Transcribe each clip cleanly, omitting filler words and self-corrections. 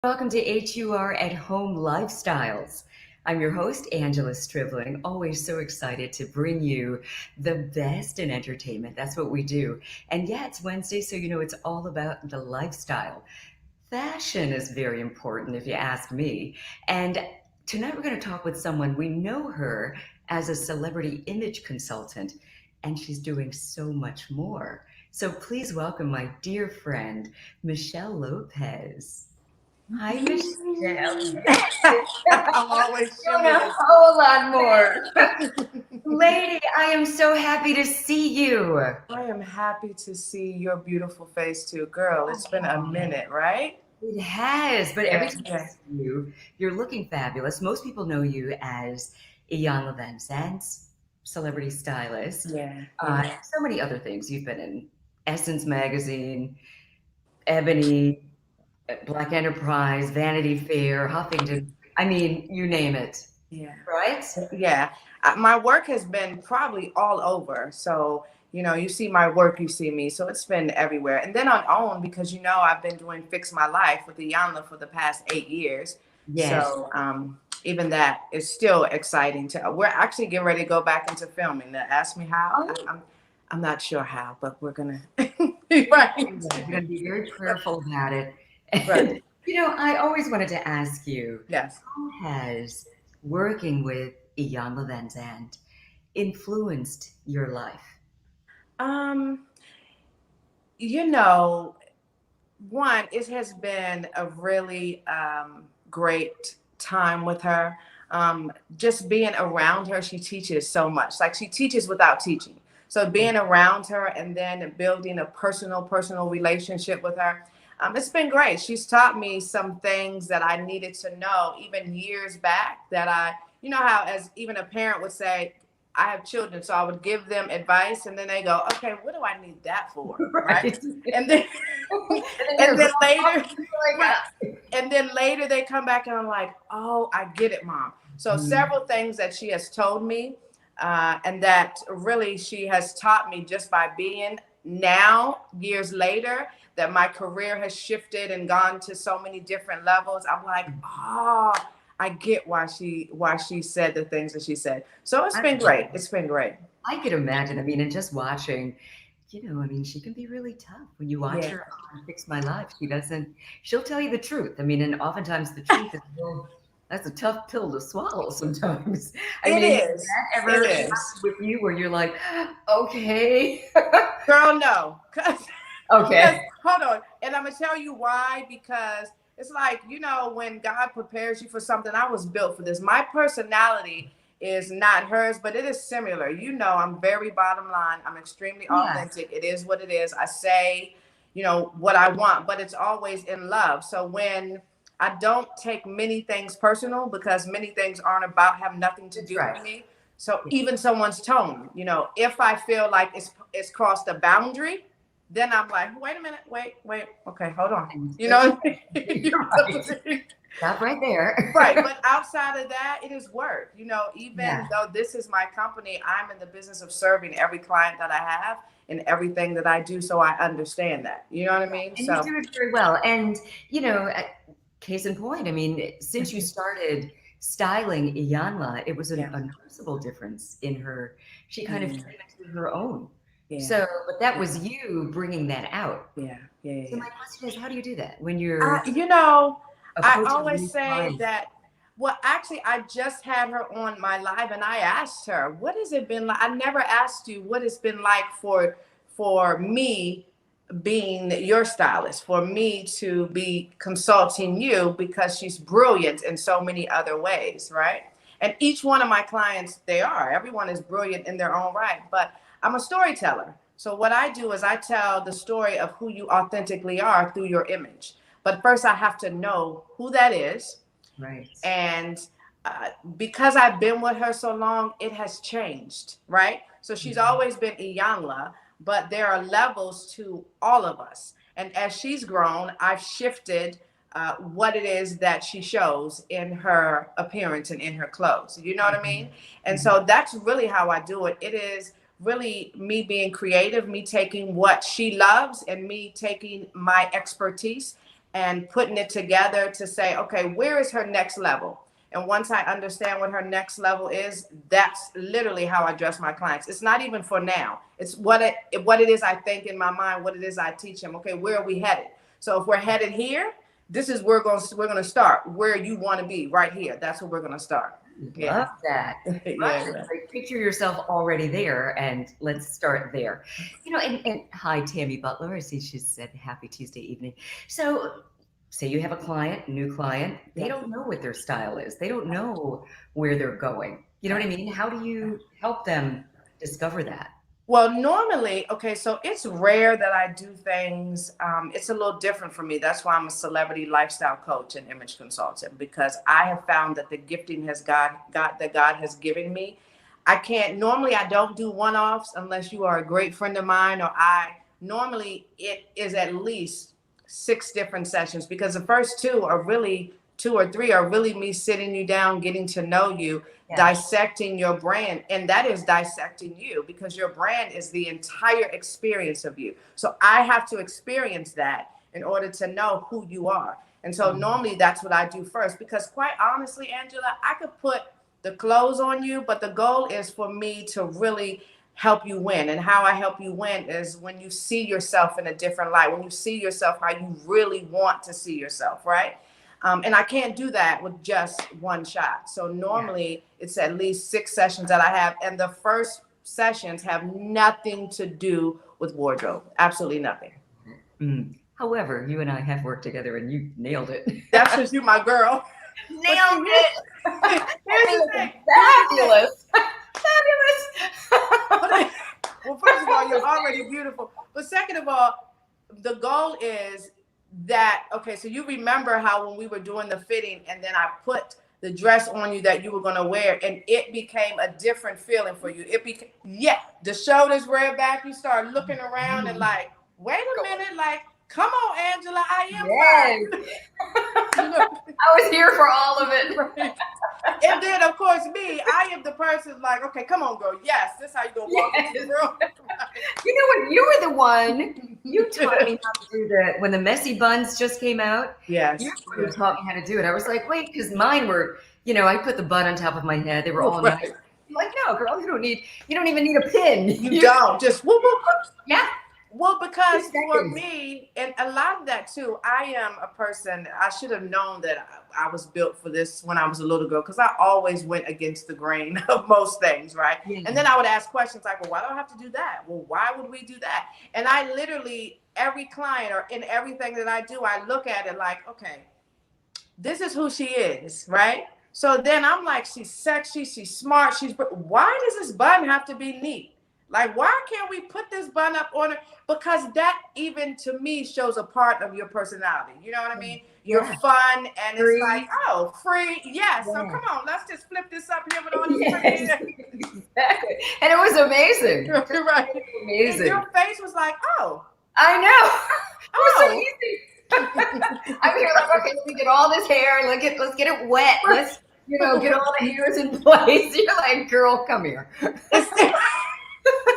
Welcome to HUR at Home Lifestyles. I'm your host, Angela Stribling. Always so excited to bring you the best in entertainment. That's what we do. And yeah, it's Wednesday, so you know it's all about the lifestyle. Fashion is very important, if you ask me. And tonight we're going to talk with someone. We know her as a celebrity image consultant, and she's doing so much more. So please welcome my dear friend, Michele Lopez. Hi, Michelle. Yes, I'm always doing a shimmying. whole lot more. Lady, I am so happy to see you. I am happy to see your beautiful face too, girl. It's been a Oh, minute, right? it has, but every Yeah, time I yeah, see you, you're looking fabulous. Most people know you as Iyanla Vanzant, celebrity stylist, yeah, and yeah. so many other things. You've been in Essence magazine, Ebony, Black Enterprise, Vanity Fair, Huffington. I mean, you name it, Yeah. right? Yeah. My work has been probably all over. So, you see my work, you see me. So it's been everywhere. And then on OWN, because I've been doing Fix My Life with Iyanla for the past 8 years. Yes. So even that is still exciting to we're actually getting ready to go back into filming. Now, ask me how. Oh, I'm not sure how, but we're gonna right. you're going to be very prayerful about it. Right. And, I always wanted to ask you, Yes. how has working with Iyanla Vanzant influenced your life? Um, you know, One, it has been a really great time with her. Just being around her, she teaches so much. Like she teaches without teaching. So being around her and then building a personal relationship with her, it's been great. She's taught me some things that I needed to know even years back that how as even a parent would say, I have children, so I would give them advice and then they go, okay, what do I need that for? Right. Right. And then And then you're and then grown up later, and you're like, right. And then later they come back and I'm like, oh, I get it, mom. So mm, several things that she has told me, and that really she has taught me just by being now, years later, that my career has shifted and gone to so many different levels. I'm like, oh, I get why she said the things that she said. So it's I, been great. It's been great. I could imagine. I mean, and just watching, I mean, she can be really tough when you watch Yeah, her on Fix My Life. She'll tell you the truth. I mean, and oftentimes the truth is, well, that's a tough pill to swallow sometimes. I it mean, has is. that It ever happened is. with you where you're like, okay, Girl, no. Because okay, hold on, and I'm gonna tell you why. Because it's like when God prepares you for something. I was built for this. My personality is not hers, but it is similar. I'm very bottom line. I'm extremely yes, authentic. It is what it is. I say, what I want, but it's always in love. So when I don't take many things personal because many things aren't about have nothing to that's do right. with me. So even someone's tone, if I feel like it's crossed a boundary, then I'm like, wait a minute, wait, okay, hold on. And You that's know, right. You're right. Stop right right. there. But outside of that, it is work. Even Yeah. though this is my company, I'm in the business of serving every client that I have and everything that I do. So I understand that. You know what I mean? And you So do it very well. And, you know, uh, case in point, I mean, since you started styling Iyanla, it was yeah, a noticeable difference in her. She kind of yeah, came into her own. yeah, So, but that was you bringing that out. yeah, yeah, So yeah. my question is, how do you do that when you're I, you know, I approaching a always new say client? that. Well, actually, I just had her on my live, and I asked her, "What has it been like?" I never asked you what it's been like for me being your stylist, for me to be consulting you because she's brilliant in so many other ways, right? And each one of my clients, everyone is brilliant in their own right, but I'm a storyteller. So what I do is I tell the story of who you authentically are through your image. But first, I have to know who that is. Right. And uh, because I've been with her so long, it has changed, right? So she's Mhm. always been Iyanla, but there are levels to all of us. And as she's grown, I've shifted what it is that she shows in her appearance and in her clothes. You know what I mean? Mhm. And Mhm. so that's really how I do it. It is really me being creative, me taking what she loves and me taking my expertise and putting it together to say, okay, where is her next level? And once I understand what her next level is, that's literally how I dress my clients. It's not even for now. It's what it is I think in my mind, what it is I teach them. Okay, where are we headed? So if we're headed here, this is where we're gonna start. Where you want to be, right here. That's where we're gonna start. Yeah. Love that. Yeah. Right. Like, picture yourself already there, and let's start there. And hi, Tammy Butler. I see she said happy Tuesday evening. So, say you have a client, new client, they Yeah. don't know what their style is. They don't know where they're going. You know what I mean? How do you help them discover that? Well, normally, okay, so it's rare that I do things. It's a little different for me. That's why I'm a celebrity lifestyle coach and image consultant, because I have found that the gifting has got that God has given me. I can't normally. I don't do one-offs unless you are a great friend of mine, or I normally it is at least 6 different sessions, because the first two or three are really me sitting you down, getting to know you, dissecting your brand. And that is dissecting you, because your brand is the entire experience of you. So I have to experience that in order to know who you are. And so normally that's what I do first, because quite honestly, Angela, I could put the clothes on you, but the goal is for me to really help you win. And how I help you win is when you see yourself in a different light, when you see yourself how you really want to see yourself, right? And I can't do that with just one shot. So normally it's at least 6 sessions that I have. And the first sessions have nothing to do with wardrobe. Absolutely nothing. However, you and I have worked together, and you nailed it. That's because you're my girl. Nailed it. Here's the thing. Fabulous. Fabulous. Well, first of all, you're already beautiful. But second of all, the goal is that, okay, so you remember how when we were doing the fitting and then I put the dress on you that you were going to wear, and it became a different feeling for you. It became, the shoulders reared back. You start looking around and like, wait a minute, like, come on, Angela, I am fine. I was here for all of it. Right. And then, of course, me, I am the person like, okay, come on, girl. Yes, this is how you gonna walk into the room. You know what? You were the one. You taught me how to do that when the messy buns just came out. Yes. You were the one who taught me how to do it. I was like, wait, because mine were, I put the bun on top of my head. They were all nice. I'm like, no, girl, you don't even need a pin. You don't. Just whoop, whoop, whoop. Yeah. Well, because for me, and a lot of that too, I am a person, I should have known that I was built for this when I was a little girl, because I always went against the grain of most things, right? Yeah. And then I would ask questions like, well, why do I have to do that? Well, why would we do that? And I literally, every client or in everything that I do, I look at it like, okay, this is who she is, right? So then I'm like, she's sexy, she's smart, why does this button have to be neat? Like, why can't we put this bun up on her? Because that even to me shows a part of your personality. You know what I mean? You're fun, and free. It's like, oh, free. Yeah. So come on, let's just flip this up here with all this Exactly. And it was amazing. Right. Amazing. And your face was like, oh. I know. It was so easy. I'm here like, okay, let me get all this hair. Let's get it wet. Let's, get all the hairs in place. You're like, girl, come here.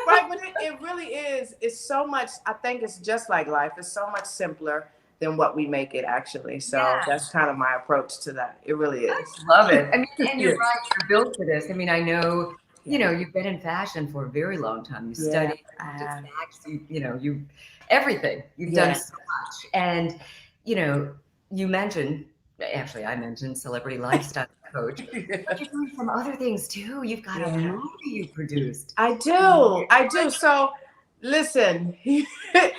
Right, but it really is. It's so much. I think it's just like life. It's so much simpler than what we make it, actually. So that's kind of my approach to that. It really is. I love it. I mean, and you're right. You're built for this. I mean, I know. You've been in fashion for a very long time. You studied, you everything. You've done so much, and you mentioned. Actually, I mentioned celebrity lifestyle coach. But you're doing some other things too. You've got a movie you produced. I do. So listen, I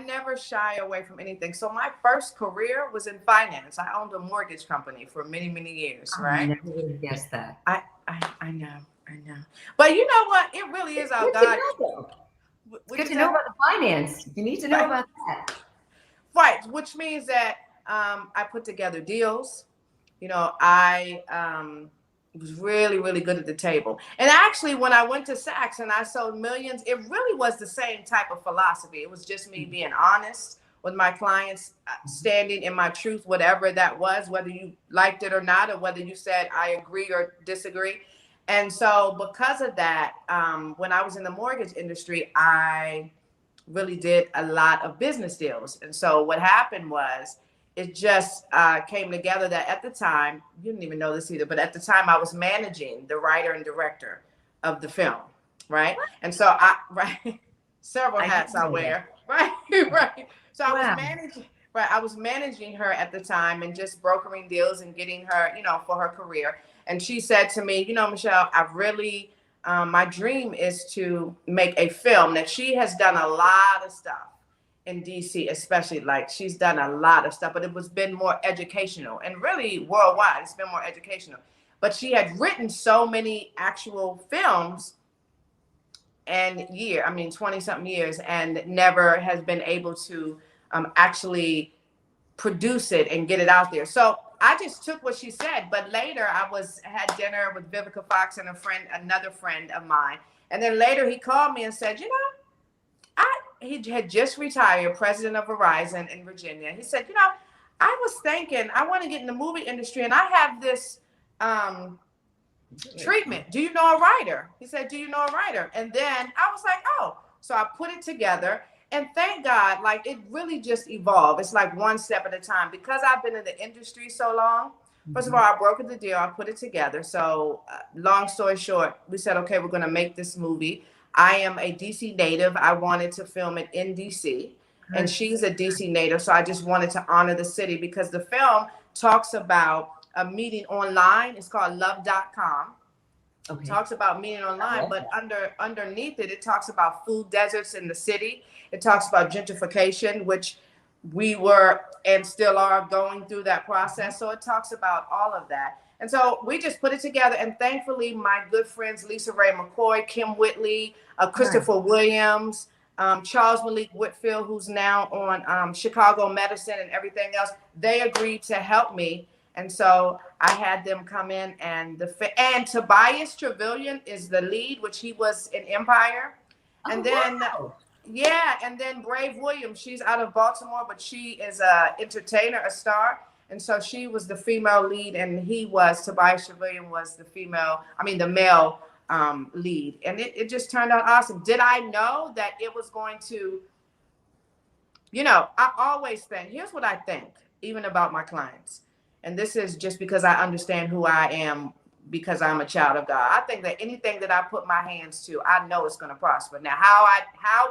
never shy away from anything. So my first career was in finance. I owned a mortgage company for many, many years, right? I never would have guessed that. I know. But you know what? It really is our God. It's good to know about the finance. You need to know about that. Right, which means that I put together deals. I was really, really good at the table. And actually, when I went to Saks and I sold millions, it really was the same type of philosophy. It was just me being honest with my clients, standing in my truth, whatever that was, whether you liked it or not, or whether you said, I agree or disagree. And so because of that, when I was in the mortgage industry, I really did a lot of business deals. And so what happened was it just came together that at the time, you didn't even know this either, but at the time I was managing the writer and director of the film, right? And so right, several I hats didn't I know that. wear, right, right. So I was Wow. managing, right, I was managing her at the time and just brokering deals and getting her, for her career. And she said to me, Michelle, I really, my dream is to make a film. That she has done a lot of stuff in DC, especially, like she's done a lot of stuff, but it was been more educational, and really worldwide, it's been more educational. But she had written so many actual films and 20 something years, and never has been able to actually produce it and get it out there. So I just took what she said. But later I had dinner with Vivica Fox and another friend of mine. And then later he called me and said, he had just retired, president of Verizon in Virginia. He said, I was thinking I want to get in the movie industry, and I have this treatment. Do you know a writer? He said, do you know a writer? And then I was like, oh. So I put it together. And thank God, like it really just evolved. It's like one step at a time. Because I've been in the industry so long, first of all, I brokered the deal. I put it together. So long story short, we said, okay, we're going to make this movie. I am a DC native. I wanted to film it in DC. And she's a DC native. So I just wanted to honor the city, because the film talks about a meeting online. It's called love.com. Okay. Talks about meeting online, but underneath it, it talks about food deserts in the city. It talks about gentrification, which we were and still are going through that process. So it talks about all of that. And so we just put it together. And thankfully, my good friends, Lisa Ray McCoy, Kim Whitley, Christopher Williams, Charles Malik Whitfield, who's now on Chicago Medicine and everything else, they agreed to help me. And so I had them come in, and Tobias Trevelyan is the lead, which he was in Empire. And then, and then Brave Williams, she's out of Baltimore, but she is a entertainer, a star. And so she was the female lead, and Tobias Trevelyan was the male lead. And it just turned out awesome. Did I know that it was going to, I always think, here's what I think, even about my clients. And this is just because I understand who I am, because I'm a child of God. I think that anything that I put my hands to, I know it's going to prosper. Now, how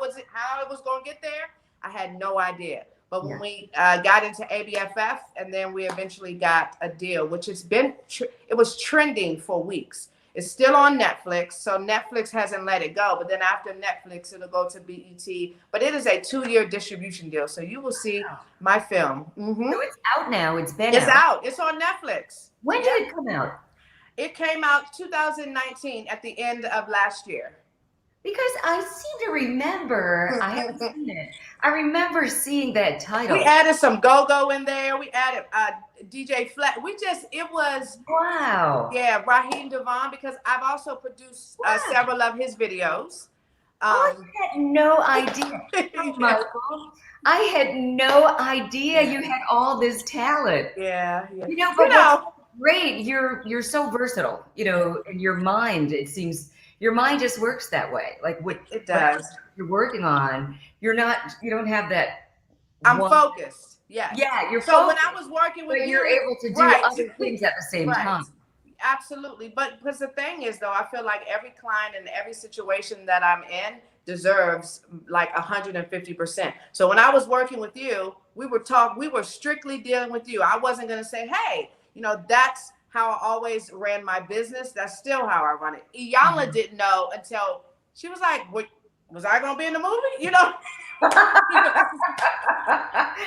it was going to get there, I had no idea. But when we got into ABFF, and then we eventually got a deal, which it was trending for weeks. It's still on Netflix, so Netflix hasn't let it go. But then after Netflix, it'll go to BET. But it is a 2-year distribution deal, so you will see my film. Mm-hmm. So it's out now. It's out. It's on Netflix. When did it come out? It came out 2019, at the end of last year. Because I seem to remember, I haven't seen it. I remember seeing that title. We added some go-go in there. We added DJ Flat. It was. Wow. Yeah, Raheem Devon, because I've also produced several of his videos. I had no idea. Oh, Michael, I had no idea you had all this talent. Yeah. But what's great, you're so versatile, in your mind, it seems. Your mind just works that way. Like what it does. You're working on. You don't have that. I'm focused. Yes. Yeah. You're so focused, when I was working with you're able to do other things at the same time. Absolutely. But because the thing is, though, I feel like every client and every situation that I'm in deserves like 150%. So when I was working with you, we were strictly dealing with you. I wasn't going to say, hey, that's how I always ran my business. That's still how I run it. Iyanla didn't know until she was like, was I going to be in the movie?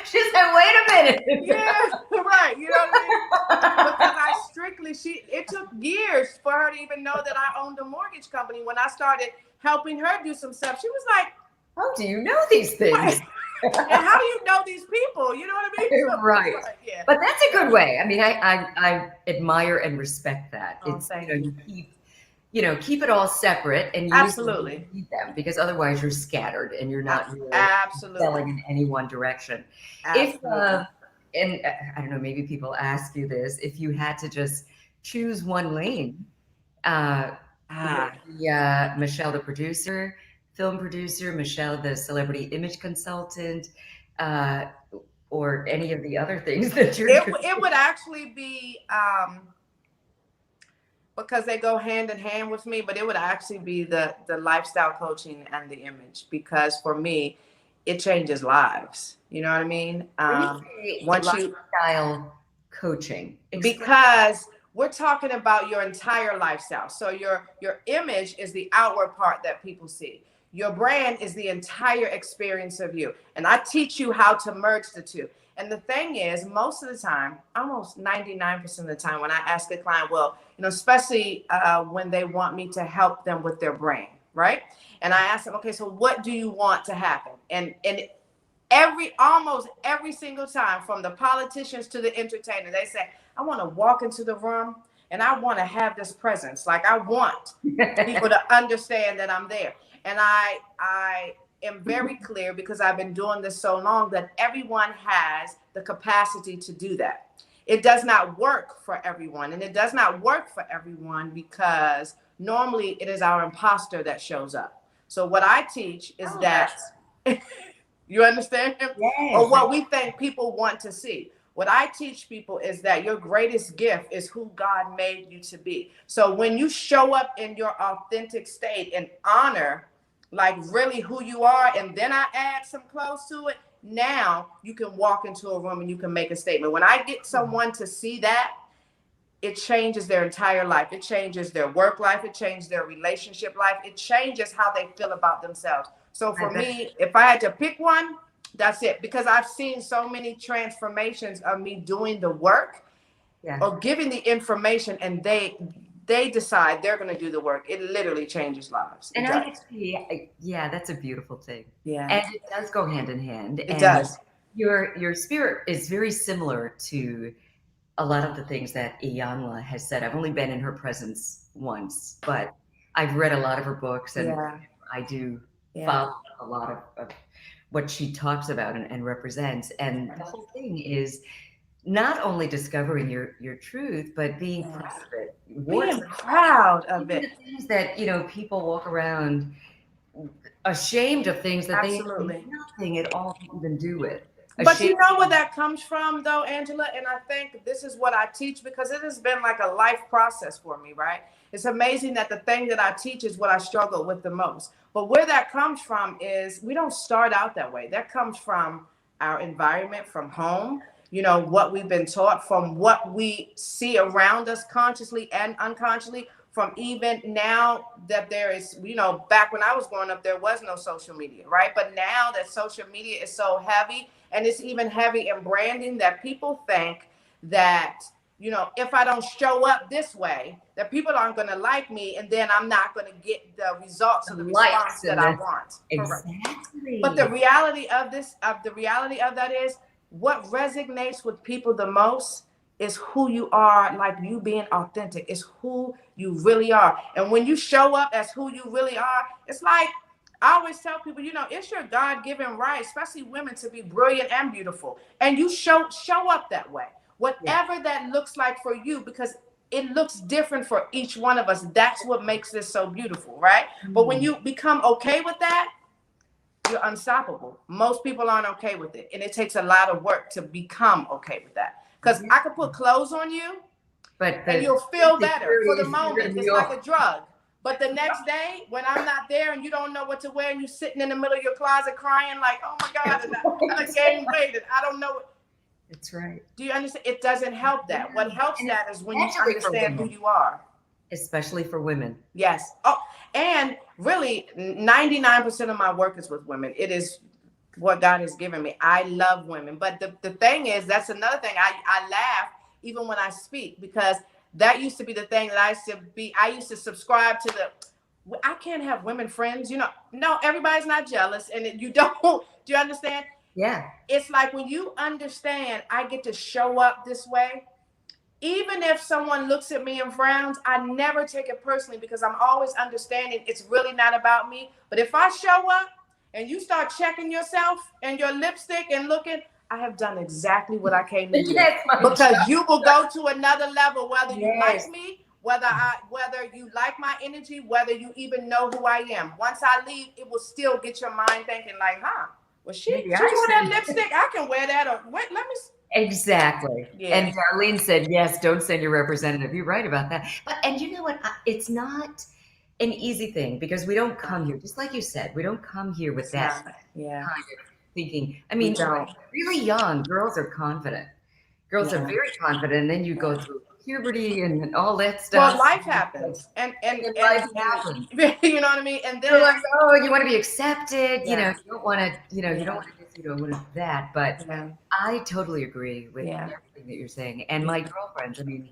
She said, wait a minute. Yeah, right. You know what I mean? Because it took years for her to even know that I owned a mortgage company. When I started helping her do some stuff, she was like, how do you know these things? And how do you know these people? You know what I mean? So, right. Yeah. But that's a good way. I mean, I admire and respect that. It's you keep it all separate and absolutely use them, because otherwise you're scattered and you're not really absolutely selling in any one direction. Absolutely. And I don't know, maybe people ask you this, if you had to just choose one lane, Michelle, the producer, film producer, Michelle, the celebrity image consultant, uh, or any of the other things that you're doing? It would actually be because they go hand in hand with me, but it would actually be the lifestyle coaching and the image, because for me, it changes lives. You know what I mean? When you say Once you lifestyle coaching, explain. because we're talking about your entire lifestyle. So your image is the outward part that people see. Your brand is the entire experience of you. And I teach you how to merge the two. And the thing is, most of the time, almost 99% of the time, when I ask a client, well, especially when they want me to help them with their brand, right? And I ask them, okay, so what do you want to happen? And almost every single time, from the politicians to the entertainer, they say, I want to walk into the room and I want to have this presence. Like, I want people to understand that I'm there. And I am very clear, because I've been doing this so long, that everyone has the capacity to do that. It does not work for everyone. And it does not work for everyone because normally it is our imposter that shows up. So what I teach is that you understand? Yes. Or what we think people want to see. What I teach people is that your greatest gift is who God made you to be. So when you show up in your authentic state and honor, like, really who you are, and then I add some clothes to it, now you can walk into a room and you can make a statement. When I get someone to see that, it changes their entire life. It changes their work life. It changes their relationship life. It changes how they feel about themselves. So for me, if I had to pick one, that's it. Because I've seen so many transformations of me doing the work, or giving the information, and they decide they're going to do the work. It literally changes lives. And I get to be, yeah, that's a beautiful thing. Yeah. And it does go hand in hand. It does. Your spirit is very similar to a lot of the things that Iyanla has said. I've only been in her presence once, but I've read a lot of her books, and I do follow a lot of what she talks about and represents. And the whole thing is not only discovering your truth, but being proud of it. Being proud of it. The things that, people walk around ashamed of, things that they have nothing at all to even do with. But you know where that comes from, though, Angela? And I think this is what I teach, because it has been like a life process for me, right? It's amazing that the thing that I teach is what I struggle with the most. But where that comes from is, we don't start out that way. That comes from our environment, from home, what we've been taught, from what we see around us consciously and unconsciously, from even now that there is, back when I was growing up, there was no social media, right? But now that social media is so heavy, and it's even heavy in branding, that people think that, if I don't show up this way, that people aren't going to like me, and then I'm not going to get the results or the response that I want. Exactly. But the reality of that is, what resonates with people the most is who you are, like you being authentic. It's who you really are. And when you show up as who you really are, it's like, I always tell people, it's your God-given right, especially women, to be brilliant and beautiful. And you show up that way, whatever that looks like for you, because it looks different for each one of us. That's what makes this so beautiful, right? But when you become okay with that, you're unstoppable. Most people aren't okay with it. And it takes a lot of work to become okay with that. Because I could put clothes on you, and you'll feel better for the moment. It's like a drug. But the next day, when I'm not there and you don't know what to wear, and you're sitting in the middle of your closet crying like, oh my God, I gained weight and I don't know. That's right. Do you understand? It doesn't help that. What helps that is when you understand who you are. Especially for women. Yes. Oh, and really, 99% of my work is with women. It is what God has given me. I love women. But the thing is, that's another thing. I laugh even when I speak, because that used to be the thing that I used to subscribe to I can't have women friends. No, everybody's not jealous. And you don't, do you understand? Yeah. It's like, when you understand, I get to show up this way. Even if someone looks at me and frowns, I never take it personally, because I'm always understanding it's really not about me. But if I show up and you start checking yourself and your lipstick and looking, I have done exactly what I came to do. Because you will go to another level, whether you like me whether you like my energy, whether you even know who I am. Once I leave, it will still get your mind thinking like, huh? Well, she wore that lipstick. I can wear that. Or wait, let me. Exactly. Yeah. And Darlene said, yes, don't send your representative. You're right about that. And you know what? It's not an easy thing because we don't come here, just like you said, we don't come here with that kind of thinking. I mean, really young girls are confident. Girls are very confident, and then you go through puberty and all that stuff. Well, life happens, and life happens. You know what I mean? And then you're like, oh, you want to be accepted. You know, you don't want to. You don't want to this. You don't want to that. But I totally agree with everything that you're saying. And my girlfriends, I mean,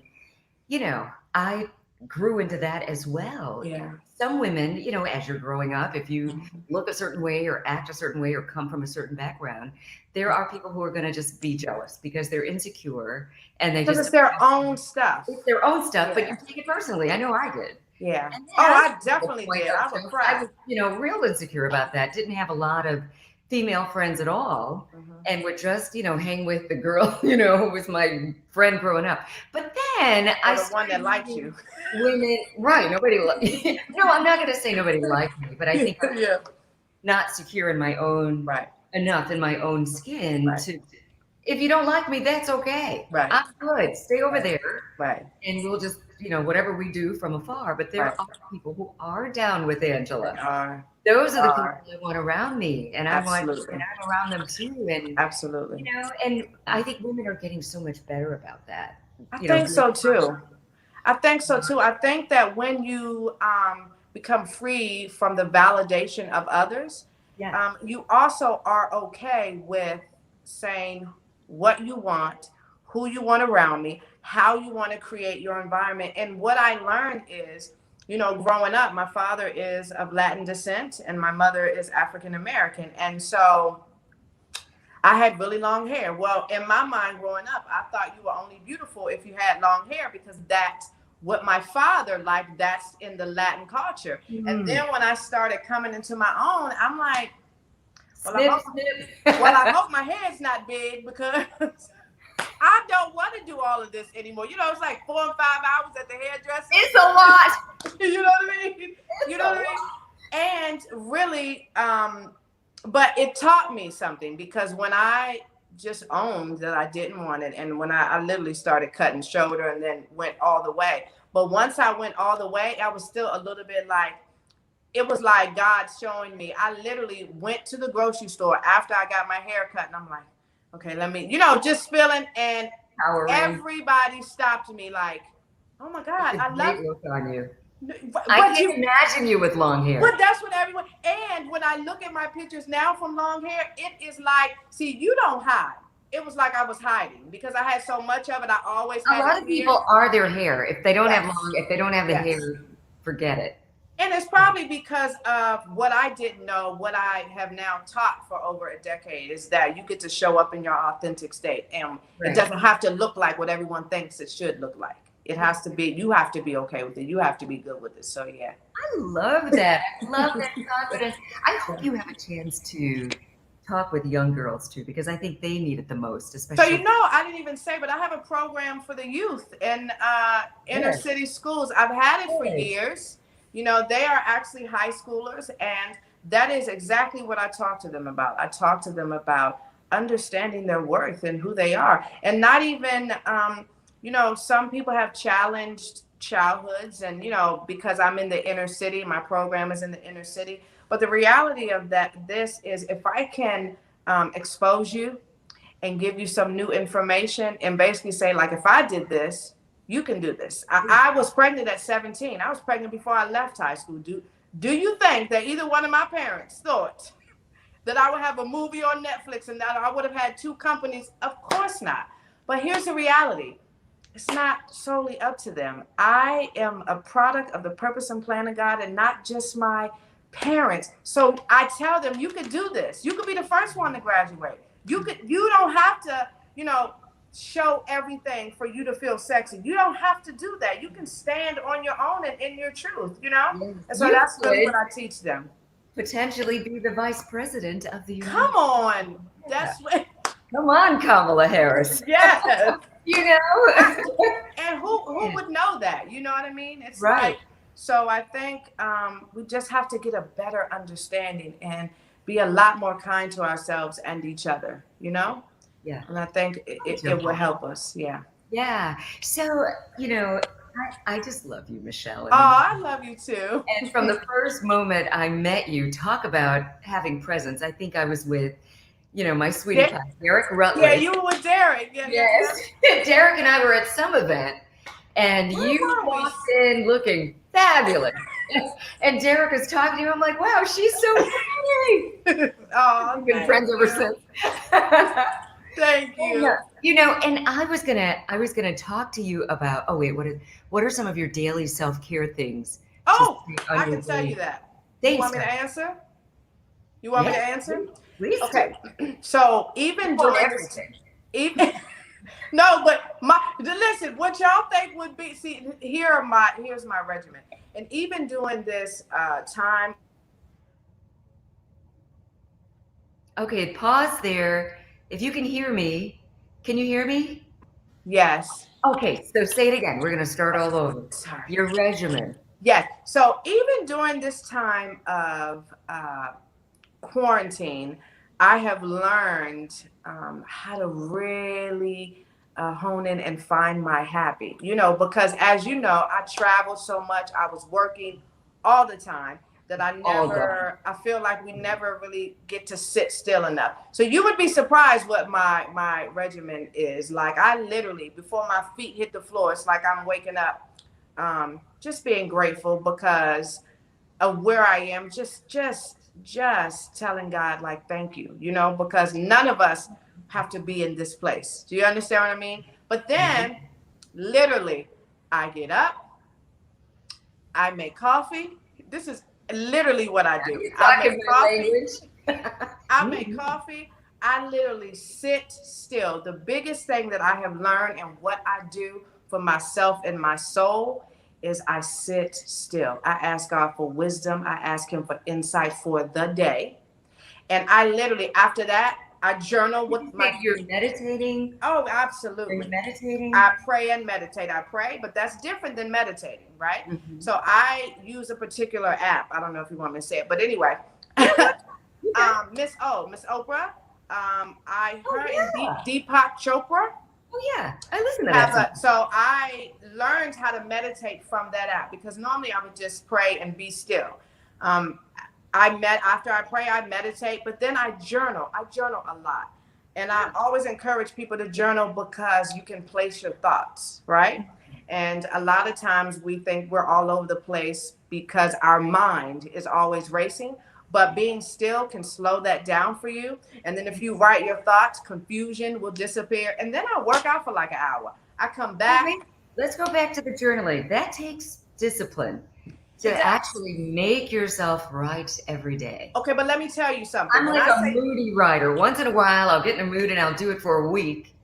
I grew into that as well. Yeah. Some women, as you're growing up, if you look a certain way or act a certain way or come from a certain background, there are people who are going to just be jealous because they're insecure and because it's their own stuff. It's their own stuff, but you take it personally. I know I did. Yeah. I definitely did. I would cry. I was, real insecure about that. Didn't have a lot of female friends at all, and would just, hang with the girl, who was my friend growing up. But then the one that liked you. Women, right? Nobody liked. No, I'm not going to say nobody liked me, but I think I'm not secure in my own enough in my own skin to. If you don't like me, that's okay. Right. I'm good. Stay over there. Right. And we'll just, whatever we do from afar. But there are people who are down with Angela. Those are the people I want around me, and I want, and I'm around them too. And absolutely, and I think women are getting so much better about that. I think so too. I think that when you become free from the validation of others, you also are okay with saying what you want, who you want around me, how you want to create your environment. And what I learned is, growing up, my father is of Latin descent and my mother is African American. And so I had really long hair. Well, in my mind growing up, I thought you were only beautiful if you had long hair because that's what my father liked. That's in the Latin culture. And then when I started coming into my own, I'm like, I hope my hair's not big because I don't want to do all of this anymore. It's like 4 and 5 hours at the hairdresser. It's a lot. You know what I mean? And really, but it taught me something because when I just owned that I didn't want it, and when I literally started cutting shoulder and then went all the way. But once I went all the way, I was still a little bit like, it was like God showing me. I literally went to the grocery store after I got my hair cut, and I'm like, okay, let me, just feeling, and everybody stopped me like, oh my God, I love look on you. I can't imagine you with long hair. But that's what everyone, and when I look at my pictures now from long hair, it is like, see, you don't hide. It was like I was hiding because I had so much of it. I always had a lot of people are their hair. If they don't have the hair, forget it. And it's probably because of what I didn't know, what I have now taught for over a decade is that you get to show up in your authentic state. And it doesn't have to look like what everyone thinks it should look like. It has to be, you have to be okay with it. You have to be good with it. So, yeah. I love that. I love that confidence. I hope you have a chance to talk with young girls too, because I think they need it the most, especially. So, I didn't even say, but I have a program for the youth in inner city schools. I've had it for years. They are actually high schoolers, and that is exactly what I talk to them about. I talk to them about understanding their worth and who they are. And not even, some people have challenged childhoods and, because I'm in the inner city, my program is in the inner city. But the reality of this is if I can expose you and give you some new information and basically say, like, if I did this, you can do this. I was pregnant at 17. I was pregnant before I left high school. Do you think that either one of my parents thought that I would have a movie on Netflix and that I would have had 2 companies? Of course not. But here's the reality. It's not solely up to them. I am a product of the purpose and plan of God and not just my parents. So I tell them, you could do this. You could be the first one to graduate. You don't have to, show everything for you to feel sexy. You don't have to do that. You can stand on your own and in your truth, And so that's really what I teach them. Potentially be the vice president of the United States. Come on. That's what. Come on, Kamala Harris. Yes. And who would know that? You know what I mean? It's Right. like, so I think we just have to get a better understanding and be a lot more kind to ourselves and each other, you know? Yeah. And I think it will help us. Yeah. Yeah. So, you know, I just love you, Michelle. I Oh, mean, I love you too. and from the first moment I met you, talk about having presence. I think I was with, you know, my sweetie Yeah, pie, Derek yeah, Rutledge. you were with Derek. Yeah, yeah, Yes. yeah. Derek and I were at some event, and Where you were we? walked in looking fabulous. And Derek was talking to you. I'm like, wow, she's so pretty. Oh, We've been thank friends ever you. since. Thank you. You know, and I was gonna talk to you about. Oh wait, what are some of your daily self care things to Oh, stay on I your can tell you way? that. You Thanks, want me guys. to answer? You want me Yes, to answer? please do. Okay. So even On doing this, everything. even no, but listen, what y'all think would be, see, here's my regimen. And even doing this time. Okay, pause there. If you can hear me, can you hear me? Yes. Okay, so say it again. We're gonna start all over. Sorry. Your regimen. Yes. So even during this time of quarantine, I have learned how to really hone in and find my happy, you know, because as you know, I traveled so much, I was working all the time that All gone. I feel like we never really get to sit still enough. So you would be surprised what my regimen is. Like I literally, before my feet hit the floor, it's like I'm waking up, just being grateful because of where I am, just telling God like thank you, you know, because none of us have to be in this place. Do you understand what I mean? But then literally I get up, I make coffee. This is literally what I do. You're I talking make my coffee. language. I make coffee. I literally sit still. The biggest thing that I have learned and what I do for myself and my soul is I sit still. I ask God for wisdom. I ask Him for insight for the day. And I literally, after that, I journal Did with you my. say you're meditating? Oh, Are you absolutely. meditating? I pray and meditate. I pray, but that's different than meditating, right? Mhm. So I use a particular app. I don't know if you want me to say it, but anyway, Okay. Miss Oprah, Oh her and yeah. Deepak Chopra Oh yeah. I listen to that have song. so I learned how to meditate from that app because normally I would just pray and be still. Um, after I pray, I meditate, but then I journal. I journal a lot. And I always encourage people to journal because you can place your thoughts, right? And a lot of times we think we're all over the place because our mind is always racing. But being still can slow that down for you. And then if you write your thoughts, confusion will disappear. And then I work out for like an hour. I come Oh, back. wait. Let's go back to the journaling. That takes discipline It to does. actually make yourself right every day. Okay, but let me tell you something. I'm When like I a say, moody writer. Once in a while, I'll get in a mood and I'll do it for a week.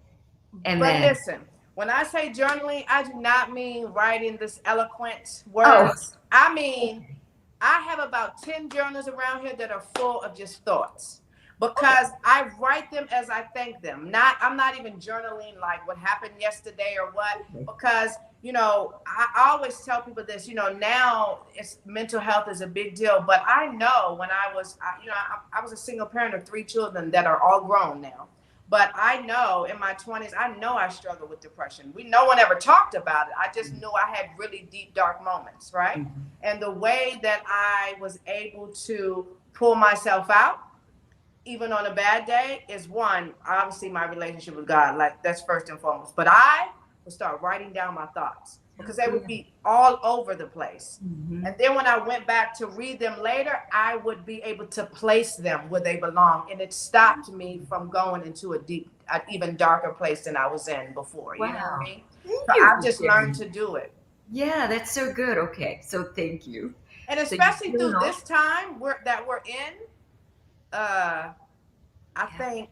And but then, listen, when I say journaling, I do not mean writing this eloquent oh, words. I mean, I have about 10 journals around here that are full of just thoughts because I write them as I think them. I'm not even journaling like what happened yesterday or what, because, you know, I always tell people this, you know, now it's mental health is a big deal, but I know when I was a single parent of 3 children that are all grown now. But I know in my 20s, I know I struggled with depression. No one ever talked about it. I just knew I had really deep, dark moments, right? And the way that I was able to pull myself out, even on a bad day, is one, obviously my relationship with God, like that's first and foremost. But I would start writing down my thoughts because they would be all over the place. And then when I went back to read them later, I would be able to place them where they belong. And it stopped me from going into an even darker place than I was in before. You know what I wow. mean? Thank So you I've for just learned sharing. to do it. Yeah, that's so good. Okay, so thank you. And So you especially through journal. this time that we're in, I Yeah. think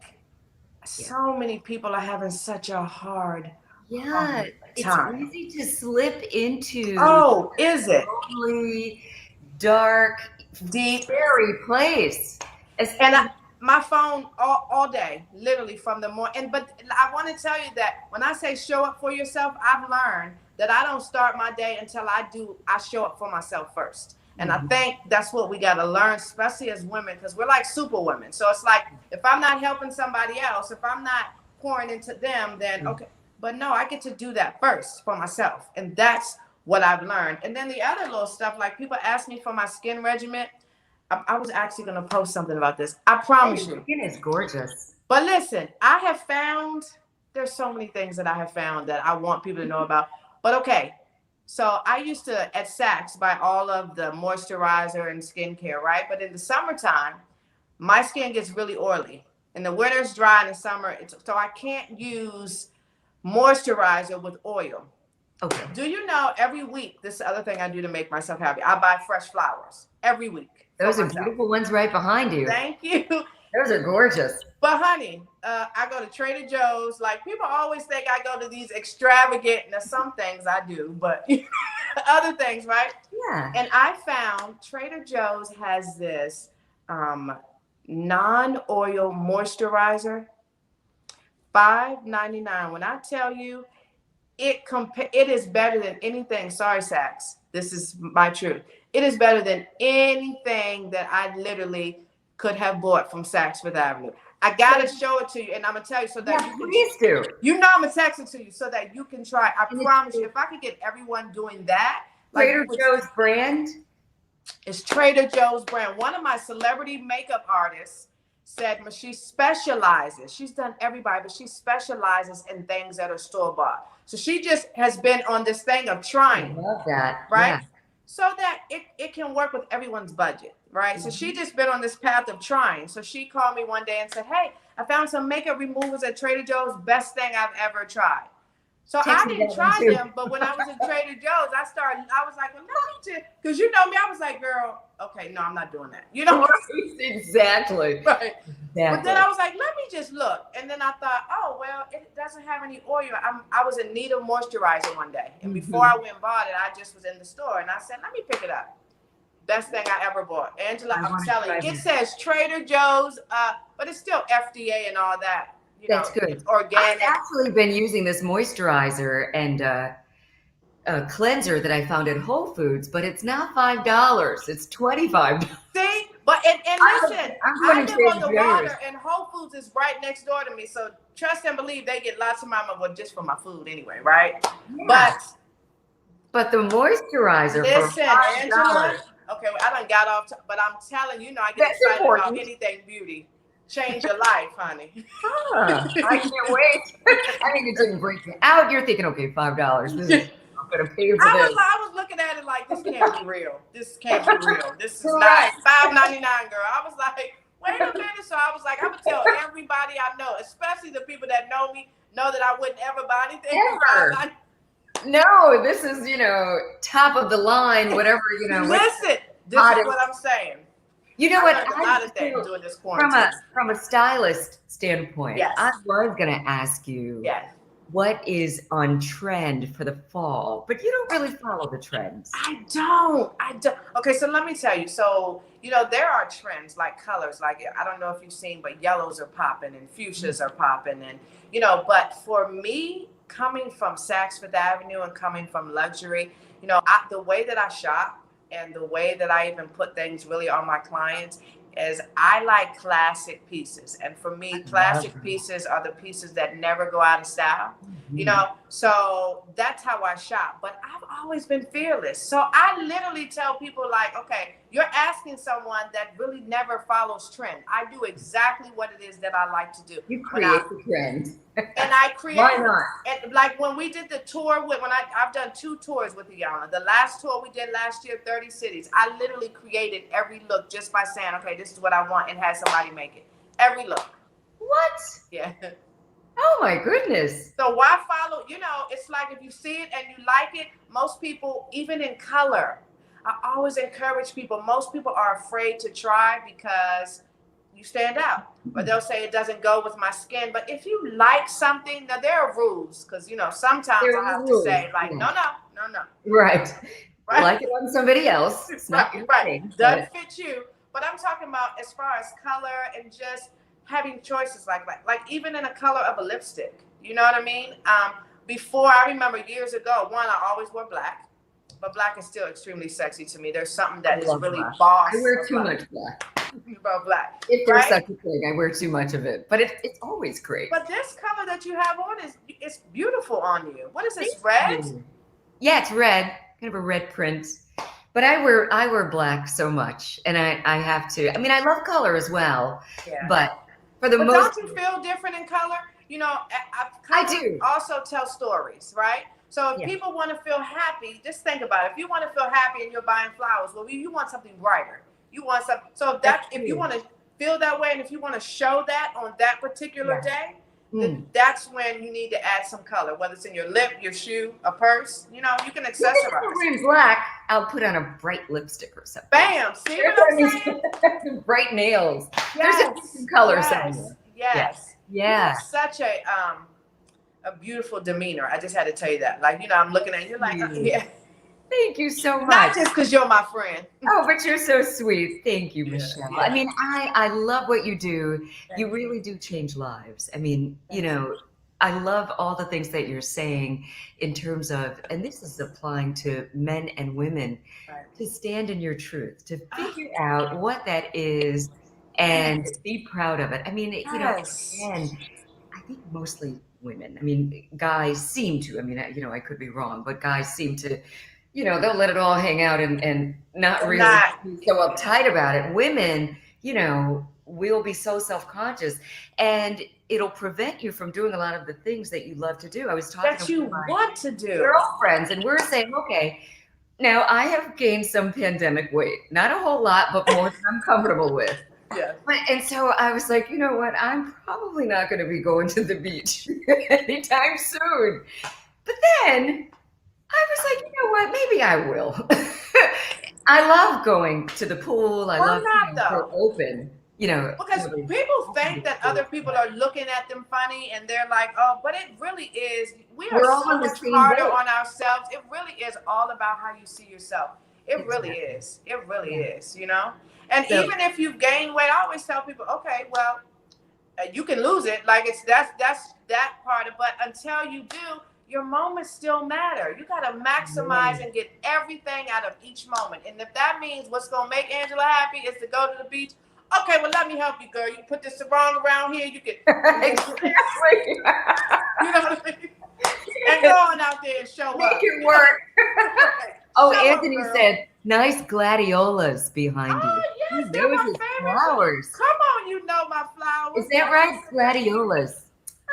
Yeah. so many people are having such a hard Yeah, it's time. easy to slip into Oh, is it? lonely, dark, Deep. scary place. And Especially, my phone all day, literally from the morning. But I want to tell you that when I say show up for yourself, I've learned that I don't start my day until I show up for myself first. And I think that's what we got to learn, especially as women, because we're like super women. So it's like, if I'm not helping somebody else, if I'm not pouring into them, then okay. But no, I get to do that first for myself. And that's what I've learned. And then the other little stuff, like people ask me for my skin regimen. I was actually going to post something about this. I promise you. Skin is gorgeous. But listen, I have found, there's so many things that I have found that I want people to know about. But okay, so I used to, at Saks, buy all of the moisturizer and skincare, right? But in the summertime, my skin gets really oily. In the winter, it's dry. In the summer, so I can't use moisturizer with oil. Okay. Do you know, every week, this is the other thing I do to make myself happy. I buy fresh flowers every week. Those are beautiful ones right behind you. Thank you. Those are gorgeous. But honey, I go to Trader Joe's. Like, people always think I go to these extravagant, now some things I do, but other things, right? Yeah. And I found Trader Joe's has this non-oil moisturizer, $5.99. When I tell you, it is better than anything. Sorry, Saks. This is my truth. It is better than anything that I literally could have bought from Saks Fifth Avenue. I gotta show it to you, and I'm gonna tell you so that you can. Please do. You know, I'm gonna text it to you so that you can try. I promise you, if I could get everyone doing that, Trader Joe's brand. It's Trader Joe's brand. One of my celebrity makeup artists said she specializes. She's done everybody, but she specializes in things that are store bought. So she just has been on this thing of trying. I love that. Right? Yeah. So that it can work with everyone's budget, right? So she just been on this path of trying. So she called me one day and said, hey, I found some makeup removers at Trader Joe's, best thing I've ever tried. So I didn't try them, but when I was at Trader Joe's, I was like, well, let me because you know me, I was like, girl, okay, no, I'm not doing that. You know? Exactly. Right. Exactly. But then I was like, let me just look. And then I thought, oh, well, it doesn't have any oil. I was in need of moisturizer one day. And before I went and bought it, I just was in the store. And I said, let me pick it up. Best thing I ever bought. Angela, I'm telling you, it says Trader Joe's, but it's still FDA and all that. You know, that's good. It's organic. I've actually been using this moisturizer and a cleanser that I found at Whole Foods, but it's not $5. It's $25. See? But and listen, I live on the water, and Whole Foods is right next door to me. So trust and believe they get lots of my money, well, just for my food anyway, right? Yeah. But the moisturizer. Listen, Angela. Okay, well, I done got off, but I'm telling you, I get excited about anything beauty. Change your life, honey. I can't wait. I think it didn't break you out. You're thinking, okay, $5. This is, I'm gonna pay for this. I was looking at it like, this can't be real. This can't be real. This is not $5.99, girl. I was like, wait a minute. So I was like, I'm gonna tell everybody I know, especially the people that know me, know that I wouldn't ever buy anything. Ever. No, this is, top of the line, whatever, Listen, this is what I'm saying. You know what? A lot of things doing this quarantine. From a stylist standpoint, yes. I was going to ask you what is on trend for the fall, but you don't really follow the trends. I don't. Okay, so let me tell you. So, there are trends like colors. Like, I don't know if you've seen, but yellows are popping and fuchsias are popping. And, but for me, coming from Saks Fifth Avenue and coming from luxury, the way that I shop, and the way that I even put things really on my clients is I like classic pieces. And for me, classic pieces are the pieces that never go out of style, so that's how I shop. But I've always been fearless. So I literally tell people like, okay, you're asking someone that really never follows trend. I do exactly what it is that I like to do. You create the trend. And I create. Why not? And like when we did the tour I've done 2 tours with Iyanla. The last tour we did last year, 30 cities. I literally created every look just by saying, okay, this is what I want, and had somebody make it. Every look. What? Yeah. Oh my goodness. So why follow? It's like if you see it and you like it, most people, even in color, I always encourage people. Most people are afraid to try because you stand out, or they'll say it doesn't go with my skin. But if you like something, now there are rules, because sometimes I have to say like, no. Right. Like it on somebody else. It's not your thing, doesn't fit you. but I'm talking about as far as color and just having choices like even in a color of a lipstick. You know what I mean? Before, I remember years ago, one, I always wore black, but black is still extremely sexy to me. There's something I that is love really black. boss I wear too about much black. black, If there's right? such a thing, I wear too much of it, but it's always great. But this color that you have on is it's beautiful on you. What is Thank this, red? you. Yeah, it's red, kind of a red print. But I wear black so much, and I have to. I mean, I love color as well, Yeah. but for the But most don't you feel different in color? You know, I color do. also tells stories, right? So if Yeah. people want to feel happy, just think about it. If you want to feel happy and you're buying flowers, well, you want something brighter. You want something. So That's if you true. want to feel that way, and if you want to show that on that particular Yeah. day, Mm. that's when you need to add some color, whether it's in your lip, your shoe, a purse. You know, you can Even if I'm accessorize. wearing black, I'll put on a bright lipstick or something. Bam! See what I'm saying? Bright nails. There's a Yes. different color Yes. somewhere. Yes. You Yeah. have such a beautiful demeanor. I just had to tell you that. Like, you know, I'm looking at you like, yeah. Thank you so much. Not just because you're my friend. Oh, but you're so sweet. Thank you, Yeah, Michele. yeah. I mean, I love what you do. Thank You you. really do change lives. I mean, you know, I love all the things that you're saying in terms of, and this is applying to men and women, Right. to stand in your truth, to figure out what that is and be proud of it. I mean, you know, Yes. again, I think mostly women. I mean, guys seem to, I mean, you know, I could be wrong, but guys seem to, you know, they'll let it all hang out and not really be so uptight about it. Women, you know, will be so self-conscious, and it'll prevent you from doing a lot of the things that you love to do. I was talking That to you my want to do. girlfriends, and we're saying, okay, now I have gained some pandemic weight, not a whole lot, but more than I'm comfortable with. Yeah. And so I was like, you know what? I'm probably not going to be going to the beach anytime soon. But then I was like, you know what? Maybe I will. I love going to the pool. I Why love not, being so though? open, you know. Because people think that other people are looking at them funny and they're like, oh, but it really is. We're all so on the much same harder boat. on ourselves. It really is all about how you see yourself. It really Exactly. is. It really Yeah. is, you know? And So- even if you've gained weight, I always tell people, okay, well, you can lose it. Like that's that part of, but until you do, your moments still matter. You got to maximize and get everything out of each moment. And if that means what's going to make Angela happy is to go to the beach, okay, well, let me help you, girl. You can put this sarong around here. You can, Exactly. you know what I mean? And go on out there and show Make up. it work. Oh, Show up, Anthony girl. said, nice gladiolas behind you. Oh, yes, Ooh, they're those my are favorite. flowers. Come on, you know my flowers. Is that right? Gladiolas.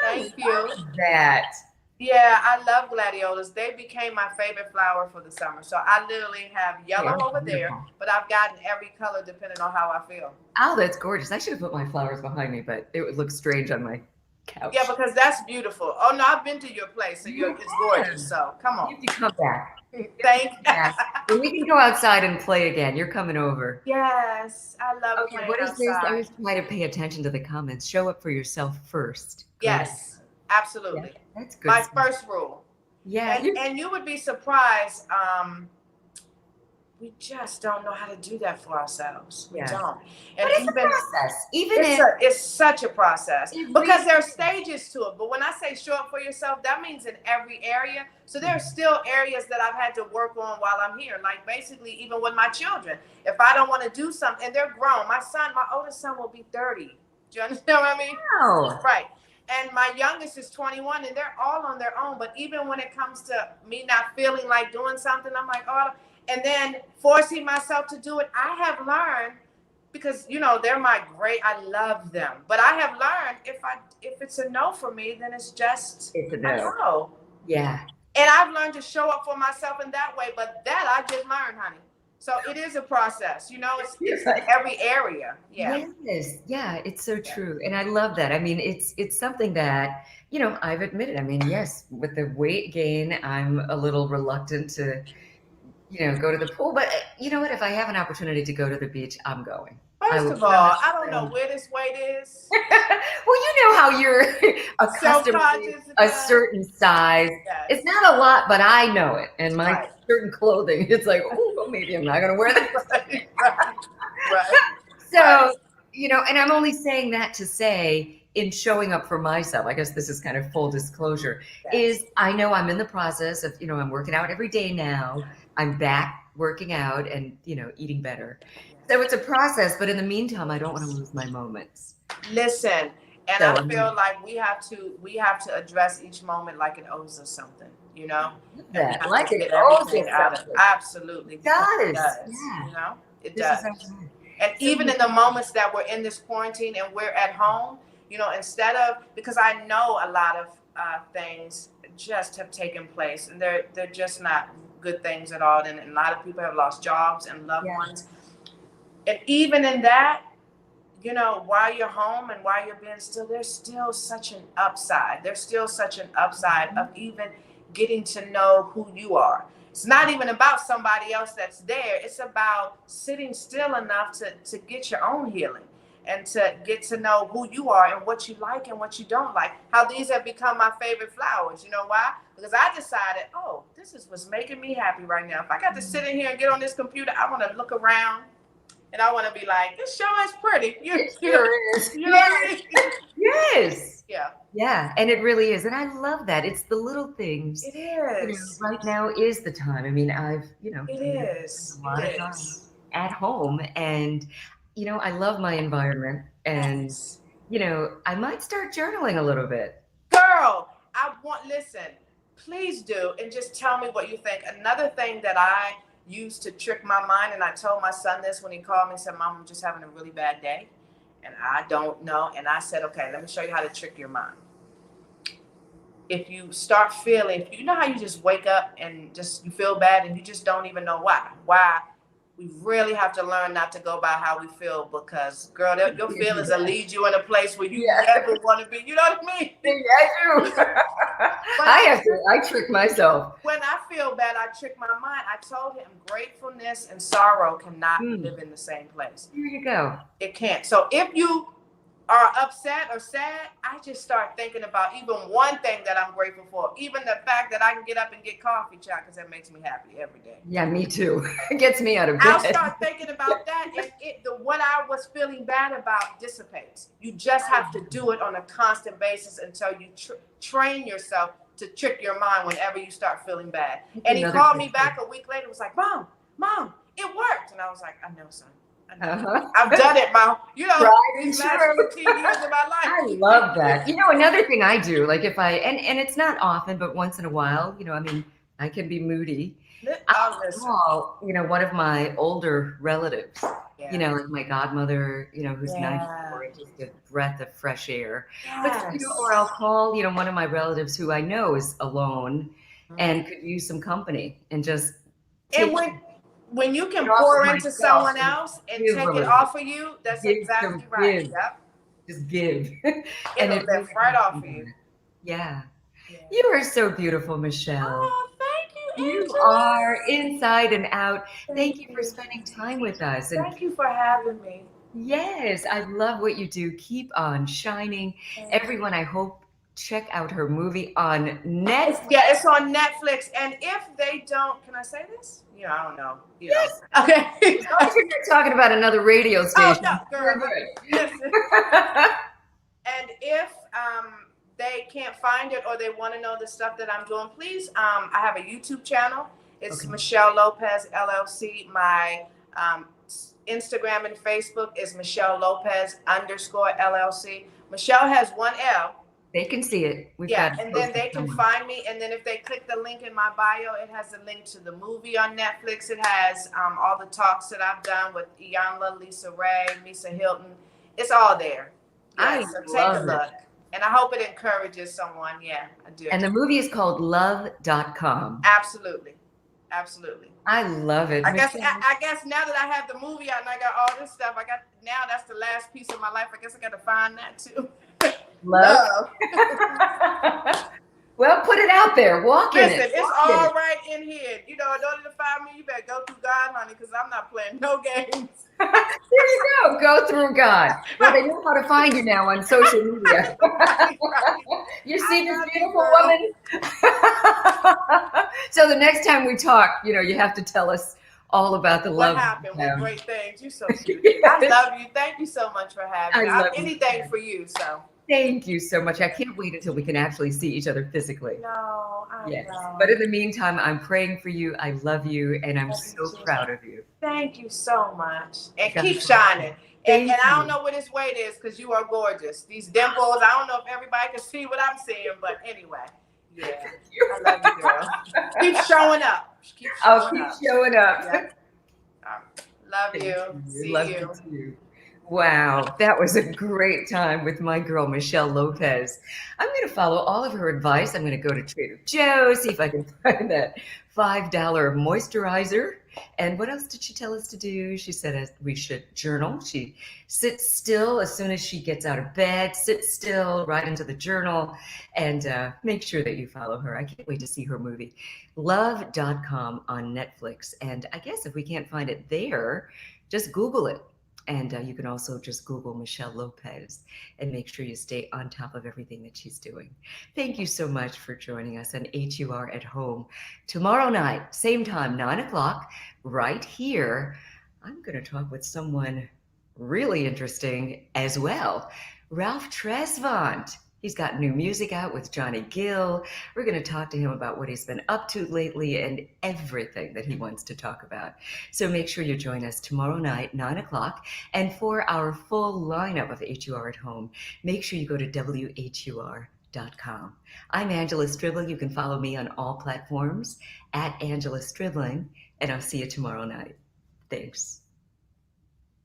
Thank I you. love that. Yeah, I love gladiolas. They became my favorite flower for the summer. So I literally have yellow Yeah, over there, beautiful. but I've gotten every color depending on how I feel. Oh, that's gorgeous. I should have put my flowers behind me, but it would look strange on my couch. Yeah, because that's beautiful. Oh no, I've been to your place, so it's gorgeous. So come You on. have to come back. Thank you. When we can go outside and play again, you're coming over. Yes, I love Okay, playing what is this? I outside. always try to pay attention to the comments. Show up for yourself first. Yes, absolutely. Yeah, that's good. My stuff. first rule. Yeah. And you would be surprised. We just don't know how to do that for ourselves. We Yeah. don't. But And it's a process. Even if it's such a process It because really there are stages to it. But when I say show up for yourself, that means in every area. So there are still areas that I've had to work on while I'm here. Like basically, even with my children, if I don't want to do something, and they're grown. My oldest son will be 30. Do you understand what I mean? wow. Right. And my youngest is 21, and they're all on their own. But even when it comes to me not feeling like doing something, I'm like, oh, and then forcing myself to do it, I have learned, because they're I love them, but I have learned if it's a no for me, then it's just It's a a no. no. Yeah. And I've learned to show up for myself in that way, but that I just learned, honey. So it is a process, it's in every area. Yeah. Yes. Yeah, it's so true. And I love that. I mean, it's something that, I've admitted. I mean, yes, with the weight gain, I'm a little reluctant to, go to the pool. But you know what? If I have an opportunity to go to the beach, I'm going. First of all, I don't know where this weight is. Well, you know how you're accustomed to a certain size. Yes. It's not a lot, but I know it. And my Right. certain clothing, it's like, oh, well, maybe I'm not going to wear that. Right. So, and I'm only saying that to say, in showing up for myself, I guess this is kind of full disclosure, Yes. is I know I'm in the process of, I'm working out every day now. I'm back working out and, eating better. So it's a process, but in the meantime, I don't want to lose my moments. Listen, and So I feel like we have to address each moment like it owes us something, and we that, have like to it get owes everything us out of it. something. Absolutely, It because it does. does, Yeah. it This is does. our time. And So, even in the moments that we're in this quarantine and we're at home, instead of, because I know a lot of things just have taken place, and they're just not good things at all. And a lot of people have lost jobs and loved ones. And even in that, while you're home and while you're being still, there's still such an upside. There's still such an upside of even getting to know who you are. It's not even about somebody else that's there. It's about sitting still enough to get your own healing and to get to know who you are and what you like and what you don't like. How these have become my favorite flowers. You know why? Because I decided, oh, this is what's making me happy right now. If I got to sit in here and get on this computer, I want to look around. And I want to be like, this show is pretty. it sure is. You know what I mean? Yes. Yeah. Yeah, and it really is. And I love that. It's the little things. It is. Right now is the time. I mean, I've, It been is. a lot of It time is. at home and, I love my environment and, Yes. I might start journaling a little bit. Girl, listen, please do. And just tell me what you think. Another thing that I used to trick my mind, and I told my son this when he called me and said, Mom, I'm just having a really bad day. And I don't know. And I said, okay, let me show you how to trick your mind. If you start feeling, you know how you just wake up and just you feel bad and you just don't even know why. We really have to learn not to go by how we feel, because girl, your feelings will lead you in a place where you never want to be. You know what I mean? Yeah, I do. I trick myself. When I feel bad, I trick my mind. I told him gratefulness and sorrow cannot live in the same place. Here you go. It can't. So if you are upset or sad, I just start thinking about even one thing that I'm grateful for. Even the fact that I can get up and get coffee, child, because that makes me happy every day. Yeah, me too. It gets me out of bed. I'll start thinking about that, and what I was feeling bad about dissipates. You just have to do it on a constant basis until you train yourself to trick your mind whenever you start feeling bad. And he called me back a week later and was like, Mom, it worked. And I was like, I know, son. I've done it, Mom. These last 15 years of my life. I love that. Another thing I do, like if and it's not often, but once in a while, I mean, I can be moody. I'll call, one of my older relatives, like my godmother, who's 94, and just a breath of fresh air. Yes. But, or I'll call, one of my relatives who I know is alone and could use some company and just take when you can pour into someone else and take it off of you, that's exactly right. Yep. Just give. And it lift right off of you. Yeah. You are so beautiful, Michele. Oh, thank you, You Angela. are inside and out. Thank you for spending time with us. And thank you for having me. Yes, I love what you do. Keep on shining. Everyone, I hope, check out her movie on Netflix. Yeah, it's on Netflix. And if they don't, can I say this? I don't know. Yes. Okay. You're not talking about another radio station. Oh, no, girl. Listen. And if they can't find it or they want to know the stuff that I'm doing, please, I have a YouTube channel. It's Michele Lopez, LLC. My Instagram and Facebook is Michele Lopez _LLC. Michele has one L. They can see it. And then they can find me. And then if they click the link in my bio, it has a link to the movie on Netflix. It has all the talks that I've done with Iyanla, Lisa Ray, Misa Hilton. It's all there. Yeah, so take a look. And I hope it encourages someone. Yeah, I do. And the movie is called Love.com. Absolutely. Absolutely. I love it. I guess now that I have the movie out and I got all this stuff, now that's the last piece of my life. I guess I got to find that too. Love. Well, put it out there. Walk in it. Listen, it's all right in here. In order to find me, you better go through God, honey, because I'm not playing no games. There you go. Go through God. Well, they know how to find you now on social media. Right. You see this beautiful woman? So the next time we talk, you have to tell us all about the What love. happened? What great things? You're so cute. I Yes, love you. Thank you so much for having I me. love you. Anything for you. So. Thank you so much. I can't wait until we can actually see each other physically. No, I Yes. But know. in the meantime, I'm praying for you. I love you, and I'm Love you so too. proud of you. Thank you so much. And God keep bless you. shining. And Thank I don't you. know what this weight is because you are gorgeous. These dimples, I don't know if everybody can see what I'm seeing, but anyway. Yeah. I love you, girl. Keep showing up. Keep I'll showing keep up. showing up. Yeah. Love Thank you. you. See Love you you. too. Wow, that was a great time with my girl, Michele Lopez. I'm going to follow all of her advice. I'm going to go to Trader Joe's, see if I can find that $5 moisturizer. And what else did she tell us to do? She said we should journal. She sits still as soon as she gets out of bed, sit still, right into the journal, and make sure that you follow her. I can't wait to see her movie, Love.com on Netflix. And I guess if we can't find it there, just Google it. And you can also just Google Michele Lopez and make sure you stay on top of everything that she's doing. Thank you so much for joining us on HUR at Home. Tomorrow night, same time, 9 o'clock, right here, I'm going to talk with someone really interesting as well, Ralph Tresvant. He's got new music out with Johnny Gill. We're going to talk to him about what he's been up to lately and everything that he wants to talk about. So make sure you join us tomorrow night, 9 o'clock. And for our full lineup of HUR at Home, make sure you go to WHUR.com. I'm Angela Stribling. You can follow me on all platforms at Angela Stribling, and I'll see you tomorrow night. Thanks.